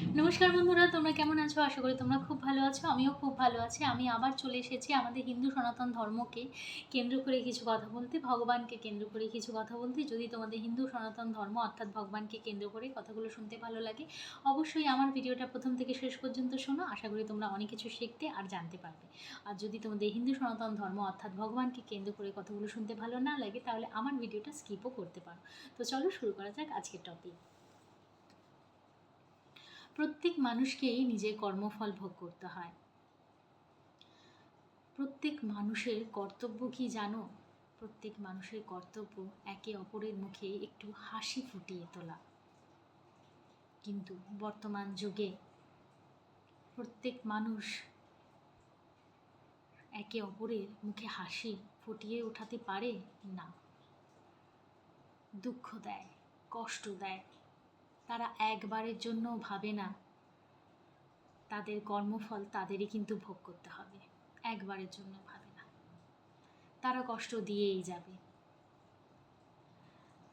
নমস্কার বন্ধুরা, তোমরা কেমন আছো? আশা করি তোমরা খুব ভালো আছো। আমিও খুব ভালো আছি। আমি আবার চলে এসেছি আমাদের হিন্দু সনাতন ধর্মকে কেন্দ্র করে কিছু কথা বলতে, ভগবানকে কেন্দ্র করে কিছু কথা বলতে। যদি তোমাদের হিন্দু সনাতন ধর্ম অর্থাৎ ভগবানকে কেন্দ্র করে কথাগুলো শুনতে ভালো লাগে, অবশ্যই আমার ভিডিওটা প্রথম থেকে শেষ পর্যন্ত শোনো। আশা করি তোমরা অনেক কিছু শিখতে আর জানতে পারবে। আর যদি তোমাদের হিন্দু সনাতন ধর্ম অর্থাৎ ভগবানকে কেন্দ্র করে কথাগুলো শুনতে ভালো না লাগে, তাহলে আমার ভিডিওটা স্কিপও করতে পারো। তো চলো শুরু করা যাক আজকের টপিক। প্রত্যেক মানুষকেই নিজের কর্মফল ভোগ করতে হয়। প্রত্যেক মানুষের কর্তব্য কি জানো? প্রত্যেক মানুষের কর্তব্য একে অপরের মুখে একটু হাসি ফুটিয়ে তোলা। কিন্তু বর্তমান যুগে প্রত্যেক মানুষ একে অপরের মুখে হাসি ফুটিয়ে ওঠাতে পারে না। দুঃখ দেয়, কষ্ট দেয়। তারা একবারের জন্য ভাবে না তাদের কর্মফল তাদেরই কিন্তু ভোগ করতে হবে। একবারের জন্য ভাবে না, তারা কষ্ট দিয়েই যাবে।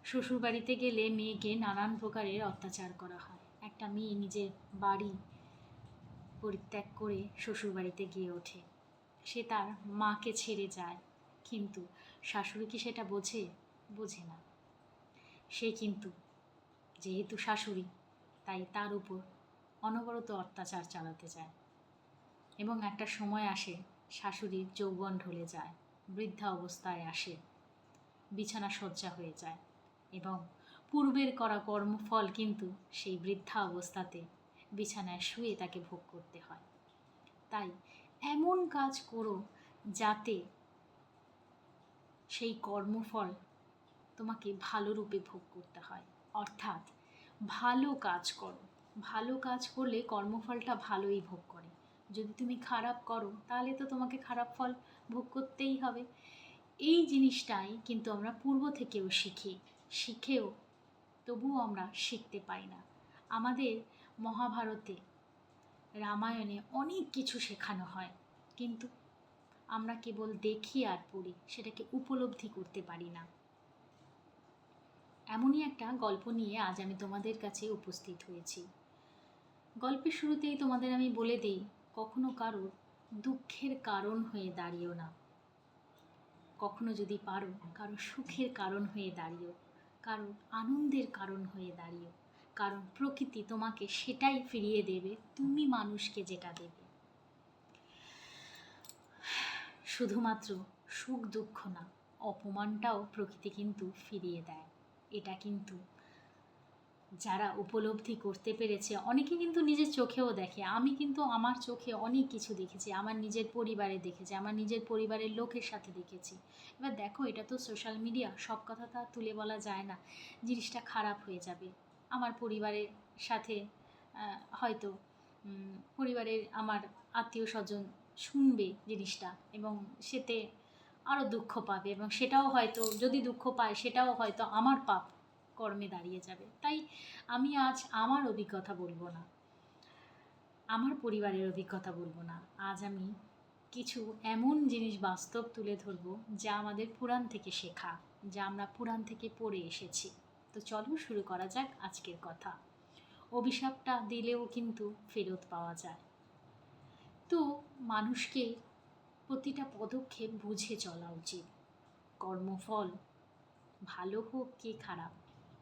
শ্বশুরবাড়িতে গেলে মেয়েকে নানান প্রকারের অত্যাচার করা হয়। একটা মেয়ে নিজের বাড়ি পরিত্যাগ করে শ্বশুরবাড়িতে গিয়ে ওঠে, সে তার মাকে ছেড়ে যায়, কিন্তু শাশুড়ি কি সেটা বোঝে? বোঝে না। সে কিন্তু যেহেতু শাশুড়ি, তাই তার উপর অনবরত অত্যাচার চালাতে যায়। এবং একটা সময় আসে, শাশুড়ির যৌবন ঢলে যায়, বৃদ্ধা অবস্থায় আসে, বিছানা শয্যা হয়ে যায়, এবং পূর্বের করা কর্মফল কিন্তু সেই বৃদ্ধা অবস্থাতে বিছানায় শুয়ে তাকে ভোগ করতে হয়। তাই এমন কাজ করো যাতে সেই কর্মফল তোমাকে ভালো রূপে ভোগ করতে হয়। অর্থাৎ ভালো কাজ করো। ভালো কাজ করলে কর্মফলটা ভালোই ভোগ করে। যদি তুমি খারাপ করো তাহলে তো তোমাকে খারাপ ফল ভোগ করতেই হবে। এই জিনিসটাই কিন্তু আমরা পূর্ব থেকেও শিখেও তবুও আমরা শিখতে পাই না। আমাদের মহাভারতে, রামায়ণে অনেক কিছু শেখানো হয়, কিন্তু আমরা কেবল দেখি আর পড়ি, সেটাকে উপলব্ধি করতে পারি না। এমনই একটা গল্প নিয়ে আজ আমি তোমাদের কাছে উপস্থিত হয়েছি। গল্পের শুরুতেই তোমাদের আমি বলে দিই, কখনো কারোর দুঃখের কারণ হয়ে দাঁড়িও না। কখনো যদি পারো কারো সুখের কারণ হয়ে দাঁড়িও, কারো আনন্দের কারণ হয়ে দাঁড়িও। কারণ প্রকৃতি তোমাকে সেটাই ফিরিয়ে দেবে, তুমি মানুষকে যেটা দেবে। শুধুমাত্র সুখ দুঃখ না, অপমানটাও প্রকৃতি কিন্তু ফিরিয়ে দেয়। এটা কিন্তু যারা উপলব্ধি করতে পেরেছে, অনেকে কিন্তু নিজের চোখেও দেখে। আমি কিন্তু আমার চোখে অনেক কিছু দেখেছি, আমার নিজের পরিবারে দেখেছি, আমার নিজের পরিবারের লোকের সাথে দেখেছি। এবার দেখো, এটা তো সোশ্যাল মিডিয়া, সব কথা তো আর তুলে বলা যায় না, জিনিসটা খারাপ হয়ে যাবে। আমার পরিবারের সাথে হয়তো পরিবারের আমার আত্মীয় স্বজন শুনবে জিনিসটা, এবং সেতে আরও দুঃখ পাবে, এবং সেটাও হয়তো, যদি দুঃখ পায় সেটাও হয়তো আমার পাপ কর্মে দাঁড়িয়ে যাবে। তাই আমি আজ আমার অভিজ্ঞতা বলবো না, আমার পরিবারের অভিজ্ঞতা বলবো না। আজ আমি কিছু এমন জিনিস বাস্তব তুলে ধরবো যা আমাদের পুরাণ থেকে শেখা, যা আমরা পুরাণ থেকে পড়ে এসেছি। তো চলো শুরু করা যাক আজকের কথা। অভিশাপটা দিলেও কিন্তু ফেরত পাওয়া যায়। তো মানুষকে প্রতিটা পদক্ষেপ বুঝে চলা উচিত। কর্মফল ভালো হোক কি খারাপ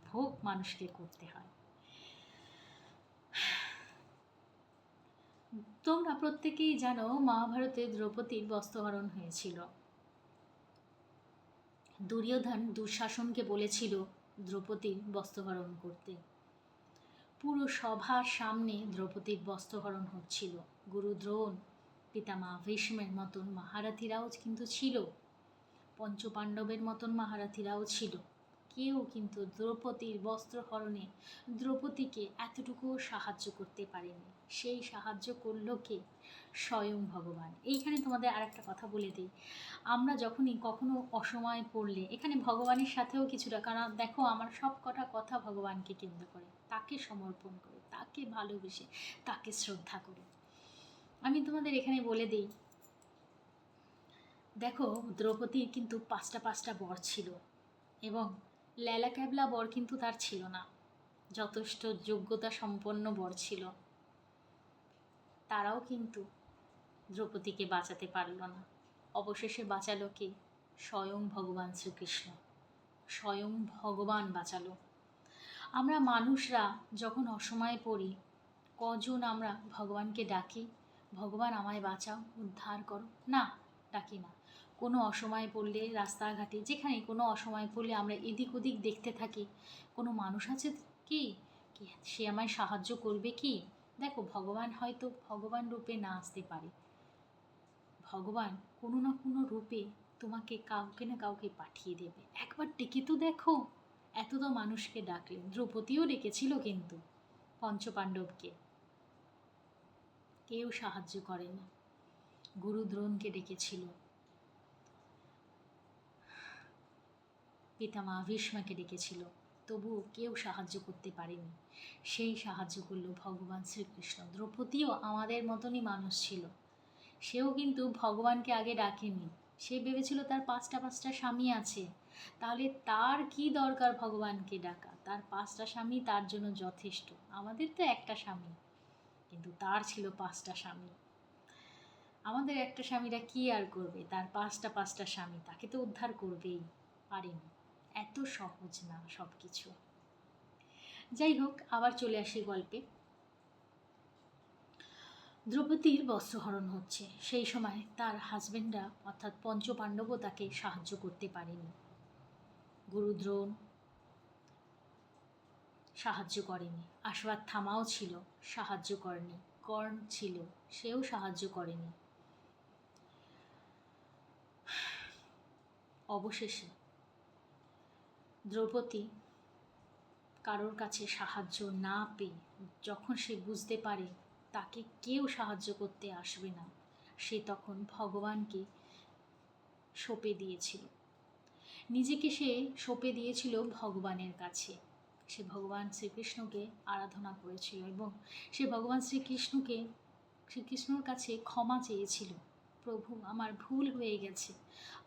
ভোগ মানুষকে করতে হয়। তোমরা প্রত্যেকেই জানো, মহাভারতে দ্রৌপদীর বস্ত্রহরণ হয়েছিল। দুর্যোধন দুঃশাসনকে বলেছিল দ্রৌপদীর বস্ত্রহরণ করতে। পুরো সভার সামনে দ্রৌপদীর বস্ত্রহরণ হচ্ছিল। গুরু দ্রোণ, পিতামহ ভীষ্মের মতন মহারথীরাও কিন্তু ছিল, পঞ্চপাণ্ডবের মতন মহারথীরাও ছিল। কেউ কিন্তু দ্রৌপদীর বস্ত্রহরণে দ্রৌপদীকে এতটুকুও সাহায্য করতে পারেনি। সেই সাহায্য করল কে? স্বয়ং ভগবান। এইখানে তোমাদের আর একটা কথা বলে দিই, আমরা যখনই কখনো অসময়ে পড়লে, এখানে ভগবানের সাথেও কিছুটা, কারণ দেখো আমার সব কটা কথা ভগবানকে কেন্দ্র করে, তাকে সমর্পণ করে, তাকে ভালোবেসে, তাকে শ্রদ্ধা করে। আমি তোমাদের এখানে বলে দিই, দেখো দ্রৌপদীর কিন্তু পাঁচটা বর ছিল, এবং ল্যালা ক্যাবলা বর কিন্তু তার ছিল না, যথেষ্ট যোগ্যতা সম্পন্ন বর ছিল। তারাও কিন্তু দ্রৌপদীকে বাঁচাতে পারল না। অবশেষে বাঁচালো কে? স্বয়ং ভগবান শ্রীকৃষ্ণ। স্বয়ং ভগবান বাঁচালো। আমরা মানুষরা যখন অসময়ে পড়ি, কজন আমরা ভগবানকে ডাকি, ভগবান আমায় বাঁচাও, উদ্ধার করো? না, ডাকি না। কোনো অসময়ে পড়লে রাস্তাঘাটে যেখানে কোনো অসময়ে পড়লে আমরা এদিক ওদিক দেখতে থাকি, কোনো মানুষ আছে কি কি সে আমায় সাহায্য করবে কি? দেখো, ভগবান হয়তো ভগবান রূপে না আসতে পারে, ভগবান কোনো না কোনো রূপে তোমাকে কাউকে না কাউকে পাঠিয়ে দেবে। একবার ডেকে তো দেখো। এত তো মানুষকে ডাকলেন, দ্রৌপদীও ডেকেছিল কিন্তু পঞ্চপাণ্ডবকে, কেউ সাহায্য করেনি। গুরু দ্রোণকে ডেকেছিল, পিতামা ভীষ্মকে ডেকেছিল, তবুও কেউ সাহায্য করতে পারেনি। সেই সাহায্য করলো ভগবান শ্রীকৃষ্ণ। দ্রৌপদীও আমাদের মতনই মানুষ ছিল, সেও কিন্তু ভগবানকে আগে ডাকেনি। সে ভেবেছিল তার পাঁচটা পাঁচটা স্বামী আছে, তাহলে তার কি দরকার ভগবানকে ডাকা? তার পাঁচটা স্বামী তার জন্য যথেষ্ট। আমাদের তো একটা স্বামী, কিন্তু তার ছিল পাঁচটা স্বামী। আমাদের একটা স্বামীরা কি আর করবে? তার পাঁচটা পাঁচটা স্বামী, তাকে তো উদ্ধার করবেই। পারেনি। এত সহজ না সব কিছু। যাই হোক, আবার চলে আসি গল্পে। দ্রৌপদীর বস্ত্রহরণ হচ্ছে, সেই সময় তার হাজবেন্ডরা অর্থাৎ পঞ্চপাণ্ডবও তাকে সাহায্য করতে পারেনি। গুরু দ্রোণ সাহায্য করেনি, অশ্বত্থামাও ছিল, সাহায্য করেনি, কর্ণ ছিল, সেও সাহায্য করেনি। অবশেষে দ্রৌপদী কারোর কাছে সাহায্য না পেয়ে, যখন সে বুঝতে পারে তাকে কেউ সাহায্য করতে আসবে না, সে তখন ভগবানকে সঁপে দিয়েছিল। নিজেকে সে সঁপে দিয়েছিল ভগবানের কাছে। সে ভগবান শ্রীকৃষ্ণকে আরাধনা করেছিল এবং সে ভগবান শ্রীকৃষ্ণর কাছে ক্ষমা চেয়েছিল। প্রভু, আমার ভুল হয়ে গেছে,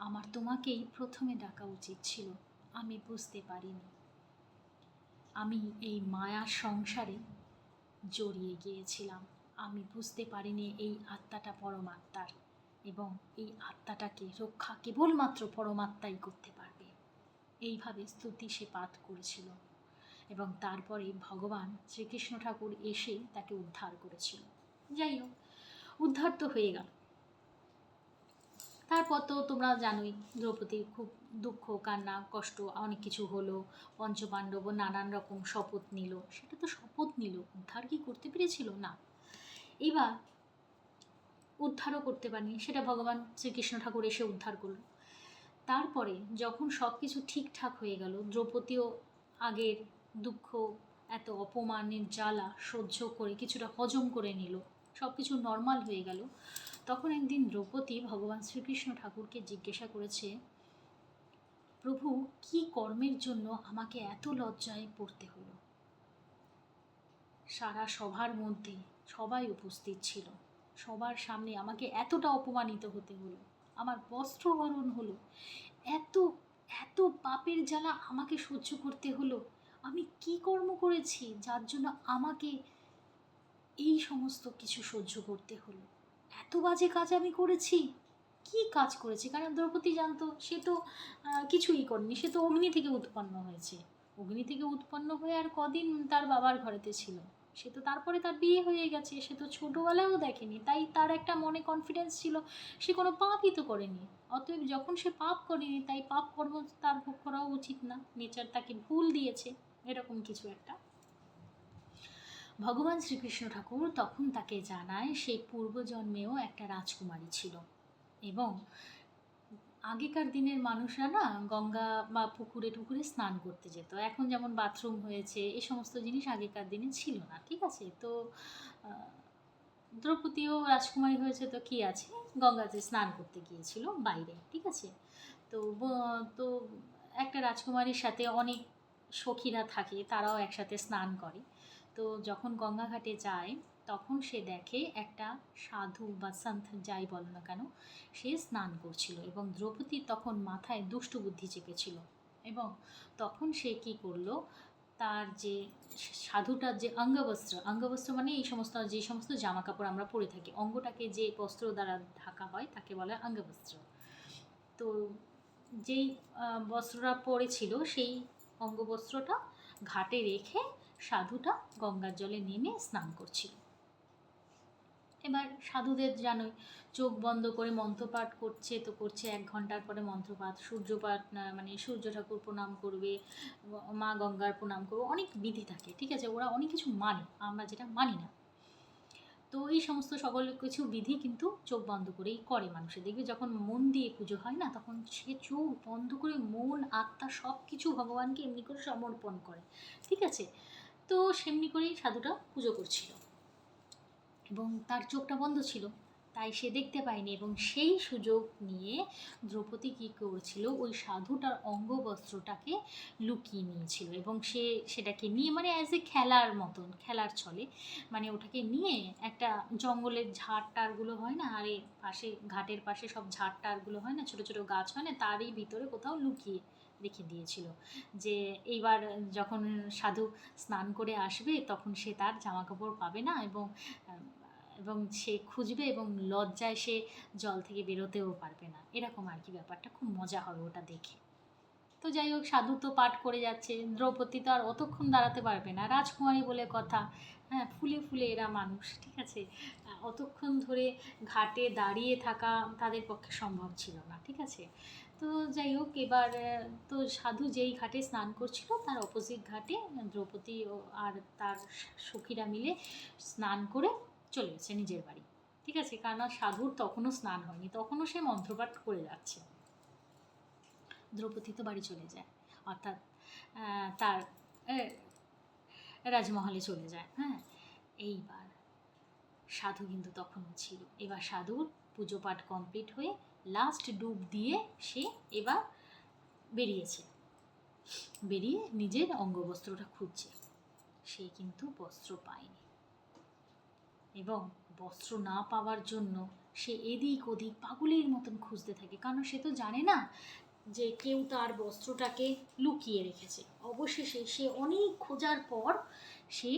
আমার তোমাকেই প্রথমে ডাকা উচিত ছিল, আমি বুঝতে পারিনি, আমি এই মায়ার সংসারে জড়িয়ে গিয়েছিলাম, আমি বুঝতে পারিনি এই আত্মাটা পরমাত্মার, এবং এই আত্মাটাকে রক্ষা কেবলমাত্র পরমাত্মাই করতে পারবে। এইভাবে স্তুতি সে পাঠ করেছিল এবং তারপরে ভগবান শ্রীকৃষ্ণ ঠাকুর এসে তাকে উদ্ধার করেছিল। যাই হোক, উদ্ধার তো হয়ে গেল। তারপর তো তোমরা জানোই, দ্রৌপদীর খুব দুঃখ, কান্না, কষ্ট, অনেক কিছু হলো। পঞ্চপাণ্ডব নানান রকম শপথ নিল। সেটা তো শপথ নিল, উদ্ধার কি করতে পেরেছিল? না। এবার উদ্ধারও করতে পারেনি, সেটা ভগবান শ্রীকৃষ্ণ ঠাকুর এসে উদ্ধার করল। তারপরে যখন সব কিছু ঠিকঠাক হয়ে গেল, দ্রৌপদীও আগের দুঃখ, এত অপমানের জ্বালা সহ্য করে কিছুটা হজম করে নিল, সব কিছু নর্মাল হয়ে গেল। তখন একদিন দ্রৌপদী ভগবান শ্রীকৃষ্ণ ঠাকুরকে জিজ্ঞাসা করেছে, প্রভু, কি কর্মের জন্য আমাকে এত লজ্জায় পড়তে হলো? সারা সভার মধ্যে সবাই উপস্থিত ছিল, সবার সামনে আমাকে এতটা অপমানিত হতে হলো, আমার বস্ত্রহরণ হলো, এত এত পাপের জ্বালা আমাকে সহ্য করতে হলো। আমি কি কর্ম করেছি যার জন্য আমাকে এই সমস্ত কিছু সহ্য করতে হলো? এত বাজে কাজ আমি করেছি? কি কাজ করেছি? কারণ দ্রৌপদী জানতো সে তো কিছুই করেনি, সে তো অগ্নি থেকে উৎপন্ন হয়েছে। অগ্নি থেকে উৎপন্ন হয়ে আর কদিন তার বাবার ঘরেতে ছিল, সে তো তারপরে তার বিয়ে হয়ে গেছে, সে তো ছোটোবেলায়ও দেখেনি, তাই তার একটা মনে কনফিডেন্স ছিল সে কোনো পাপই তো করেনি। অতএব যখন সে পাপ করেনি, তাই পাপ কর্ম তার ভোগ করাও উচিত না, নেচার তাকে ভুল দিয়েছে, এরকম কিছু একটা। ভগবান শ্রীকৃষ্ণ ঠাকুর তখন তাকে জানায় সেই পূর্বজন্মেও একটা রাজকুমারী ছিল, এবং আগেকার দিনের মানুষরা না গঙ্গা বা পুকুরে টুকুরে স্নান করতে যেত। এখন যেমন বাথরুম হয়েছে, এই সমস্ত জিনিস আগেকার দিনে ছিল না, ঠিক আছে? তো দ্রৌপদীও রাজকুমারী হয়েছে তো কি আছে, গঙ্গাতে স্নান করতে গিয়েছিল বাইরে, ঠিক আছে? তো তো একটা রাজকুমারীর সাথে অনেক সখীরা থাকে, তারাও একসাথে স্নান করে। তো যখন গঙ্গা ঘাটে যায়, তখন সে দেখে একটা সাধু বা সন্ত যাই বলো না কেন, সে স্নান করছিল, এবং দ্রৌপদী তখন মাথায় দুষ্টু বুদ্ধি চেপেছিল, এবং তখন সে কি করলো, তার যে সাধুটার যে অঙ্গবস্ত্র মানে এই সমস্ত যে সমস্ত জামা কাপড় আমরা পরে থাকি, অঙ্গটাকে যে বস্ত্র দ্বারা ঢাকা হয় তাকে বলে অঙ্গবস্ত্র। তো যেই বস্ত্রটা পরেছিল সেই অঙ্গবস্ত্রটা ঘাটে রেখে সাধুটা গঙ্গার জলে নেমে স্নান করছিল। এবার সাধুদের জানোই চোখ বন্ধ করে মন্ত্রপাঠ করছে তো করছে, 1 ঘন্টার পরে মন্ত্রপাঠ, সূর্যপাঠ মানে সূর্য ঠাকুর প্রণাম করবে, মা গঙ্গার প্রণাম করবে, অনেক বিধি থাকে, ঠিক আছে, ওরা অনেক কিছু মানে, আমরা যেটা মানি না। তো এই সমস্ত সকল কিছু বিধি কিন্তু চোখ বন্ধ করেই করে মানুষে। দেখবে যখন মন দিয়ে পুজো হয় না, তখন সে চোখ বন্ধ করে মন আত্মা সব কিছু ভগবানকে এমনি করে সমর্পণ করে, ঠিক আছে। তো সেমনি করেই সাধুটা পুজো করছিল এবং তার চোখটা বন্ধ ছিল, তাই সে দেখতে পায়নি। এবং সেই সুযোগ নিয়ে দ্রৌপদী কী করছিল, ওই সাধুটার অঙ্গবস্ত্রটাকে লুকিয়ে নিয়েছিল এবং সে সেটাকে নিয়ে মানে অ্যাজ এ খেলার মতন, খেলার ছলে মানে ওটাকে নিয়ে একটা জঙ্গলের ঝাড় টাড়গুলো হয় না, আর পাশে ঘাটের পাশে সব ঝাড় টাড়গুলো হয় না, ছোটো ছোটো গাছ হয় না, তারই ভিতরে কোথাও লুকিয়ে রেখে দিয়েছিল, যে এইবার যখন সাধু স্নান করে আসবে তখন সে তার জামা কাপড় পাবে না এবং এবং সে খুঁজবে এবং লজ্জায় সে জল থেকে বেরোতেও পারবে না, এরকম আর কি ব্যাপারটা, খুব মজা হবে ওটা দেখে। তো যাই হোক, সাধু তো পাঠ করে যাচ্ছে, দ্রৌপদী তো আর অতক্ষণ দাঁড়াতে পারবে না, রাজকুমারী বলে কথা, হ্যাঁ, ফুলে ফুলে এরা মানুষ, ঠিক আছে, অতক্ষণ ধরে ঘাটে দাঁড়িয়ে থাকা তাদের পক্ষে সম্ভব ছিল না, ঠিক আছে। তো যাই হোক, এবার তো সাধু যেই ঘাটে স্নান করছিল তার অপোজিট ঘাটে দ্রৌপদী আর তার সখীরা মিলে স্নান করে চলে গেছে নিজের বাড়ি, ঠিক আছে, কারণ সাধুর তখনও স্নান হয়নি, তখনও সে মন্ত্রপাঠ করে যাচ্ছে। দ্রৌপদী তো বাড়ি চলে যায়, অর্থাৎ তার রাজমহলে চলে যায়। হ্যাঁ, এইবার সাধু কিন্তু তখনও ছিল। এবার সাধুর পুজো পাঠ কমপ্লিট হয়ে লাস্ট ডুব দিয়ে সে এবার বেরিয়েছে, বেরিয়ে নিজের অঙ্গবস্ত্রটা খুঁজছে, সে কিন্তু বস্ত্র পায়নি এবং বস্ত্র না পাওয়ার জন্য সে এদিক ওদিক পাগলের মতন খুঁজতে থাকে, কারণ সে তো জানে না যে কেউ তার বস্ত্রটাকে লুকিয়ে রেখেছে। অবশেষে সে অনেক খোঁজার পর সে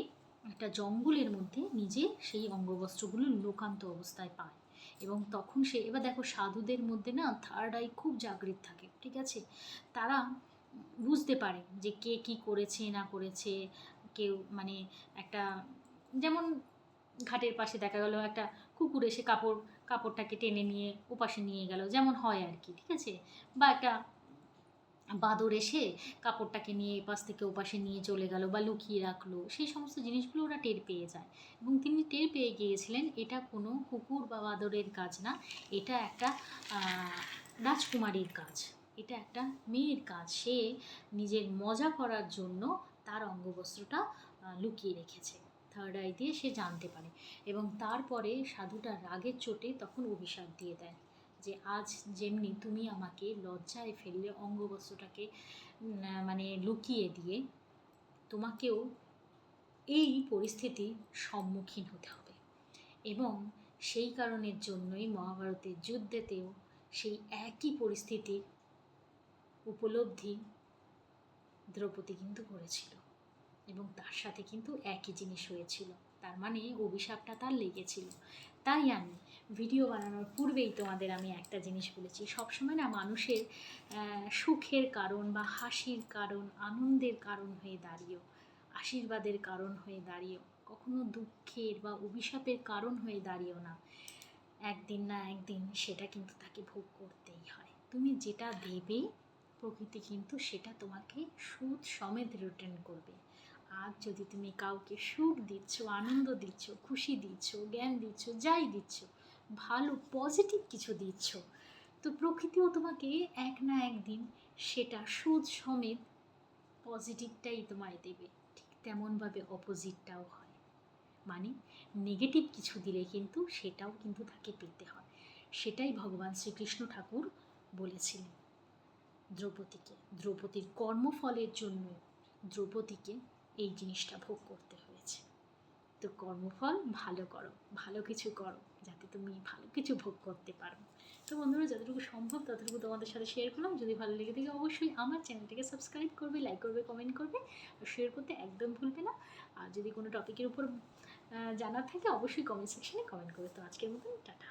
একটা জঙ্গলের মধ্যে নিজে সেই অঙ্গবস্ত্রগুলো লোকান্ত অবস্থায় পায় এবং তখন সে, এবার দেখো সাধুদের মধ্যে না থার্ড আই খুব জাগৃত থাকে, ঠিক আছে, তারা বুঝতে পারে যে কে কী করেছে না করেছে। কেউ মানে একটা, যেমন ঘাটের পাশে দেখা গেল একটা কুকুর এসে কাপড়টাকে টেনে নিয়ে ওপাশে নিয়ে গেল, যেমন হয় আর কি, ঠিক আছে, বা একটা বাদর এসে কাপড়টাকে নিয়ে এপাশ থেকে ওপাশে নিয়ে চলে গেল বা লুকিয়ে রাখলো, সেই সমস্ত জিনিসগুলো ওরা টের পেয়ে যায়। এবং তিনি টের পেয়ে গিয়েছিলেন এটা কোনো কুকুর বা বাদরের কাজ না, এটা একটা রাজকুমারীর কাজ, এটা একটা মেয়ের কাজ, সে নিজের মজা করার জন্য তার অঙ্গবস্ত্রটা লুকিয়ে রেখেছে। থার্ড আই দিয়ে সে জানতে পারে এবং তারপরে সাধুটা রাগের চোটে তখন অভিশাপ দিয়ে দেয় যে আজ যেমনি তুমি আমাকে লজ্জায় ফেললে অঙ্গবস্ত্রটাকে মানে লুকিয়ে দিয়ে, তোমাকেও এই পরিস্থিতির সম্মুখীন হতে হবে। এবং সেই কারণের জন্যই মহাভারতের যুদ্ধেতেও সেই একই পরিস্থিতির উপলব্ধি দ্রৌপদী কিন্তু করেছিল এবং তার সাথে কিন্তু একই জিনিস হয়েছিল, তার মানে অভিশাপটা তার লেগেছিল। তাই আমি ভিডিও বানানোর পূর্বেই তোমাদের আমি একটা জিনিস বলেছি, সবসময় না মানুষের সুখের কারণ বা হাসির কারণ, আনন্দের কারণ হয়ে দাঁড়িয়েও, আশীর্বাদের কারণ হয়ে দাঁড়িয়েও, কখনো দুঃখের বা অভিশাপের কারণ হয়ে দাঁড়িয়েও না, একদিন না একদিন সেটা কিন্তু তাকে ভোগ করতেই হয়। তুমি যেটা দেবে প্রকৃতি কিন্তু সেটা তোমাকে সুদ সমেত রিটার্ন করবে। আজ যদি তুমি কাউকে সুখ দিচ্ছ, আনন্দ দিচ্ছ, খুশি দিচ্ছ, জ্ঞান দিচ্ছ, যাই দিচ্ছ, ভালো পজিটিভ কিছু দিচ্ছ, তো প্রকৃতিও তোমাকে এক না একদিন সেটা সুদ সমেত পজিটিভটাই তোমায় দেবে। ঠিক তেমনভাবে অপোজিটটাও হয়, মানে নেগেটিভ কিছু দিলে কিন্তু সেটাও কিন্তু তাকে পেতে হয়। সেটাই ভগবান শ্রীকৃষ্ণ ঠাকুর বলেছিলেন দ্রৌপদীকে, দ্রৌপদীর কর্মফলের জন্য দ্রৌপদীকে এই জিনিসটা ভোগ করতে হয়েছে। তো কর্মফল ভালো করো, ভালো কিছু করো, যাতে তুমি ভালো কিছু ভোগ করতে পারো। তো বন্ধুরা, যতটুকু সম্ভব ততটুকু তোমাদের সাথে শেয়ার করলাম। যদি ভালো লেগে থাকে অবশ্যই আমার চ্যানেলটিকে সাবস্ক্রাইব করবে, লাইক করবে, কমেন্ট করবে, আর শেয়ার করতে একদম ভুলবে না। আর যদি কোনো টপিকের উপর জানার থাকে অবশ্যই কমেন্ট সেকশনে কমেন্ট করবে। তো আজকের মতন টাটা।